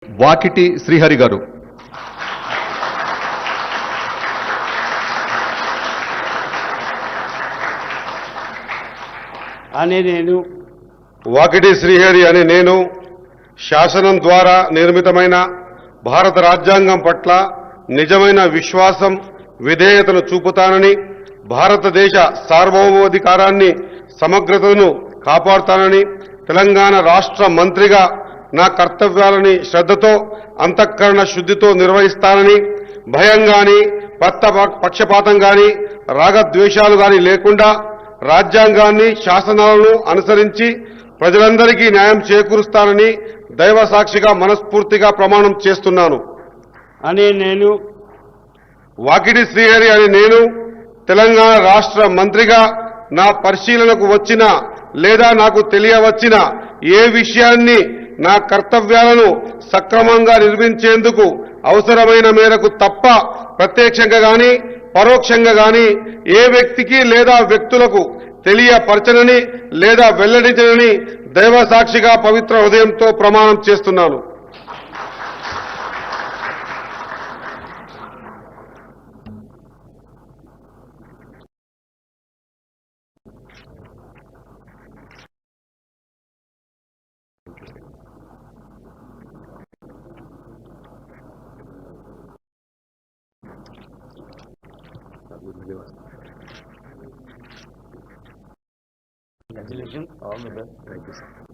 వాకిటి శ్రీహరి గారు. వాకిటి శ్రీహరి అనే నేను శాసనం ద్వారా నిర్మితమైన భారత రాజ్యాంగం పట్ల నిజమైన విశ్వాసం విధేయతను చూపుతానని, భారతదేశ సార్వభౌమాధికారాన్ని సమగ్రతను కాపాడుతానని, తెలంగాణ రాష్ట్ర మంత్రిగా నా కర్తవ్యాలని శ్రద్ధతో అంతఃకరణ శుద్ధితో నిర్వహిస్తానని, భయం గాని పక్షపాతం గాని రాగద్వేషాలు గాని లేకుండా రాజ్యాంగాన్ని శాసనాలను అనుసరించి ప్రజలందరికీ న్యాయం చేకూరుస్తానని దైవ సాక్షిగా మనస్ఫూర్తిగా ప్రమాణం చేస్తున్నాను. వాకిటి శ్రీహరి అనే నేను తెలంగాణ రాష్ట్ర మంత్రిగా నా పరిశీలనకు వచ్చిన లేదా నాకు తెలియవచ్చిన ఏ విషయాన్ని నా కర్తవ్యాలను సక్రమంగా నిర్వహించేందుకు అవసరమైన మేరకు తప్ప ప్రత్యక్షంగా గాని పరోక్షంగా గాని ఏ వ్యక్తికి లేదా వ్యక్తులకు తెలియపరచనని లేదా వెల్లడించనని దైవ సాక్షిగా పవిత్ర హృదయంతో ప్రమాణం చేస్తున్నాను. Congratulations, all the best. Thank you, sir.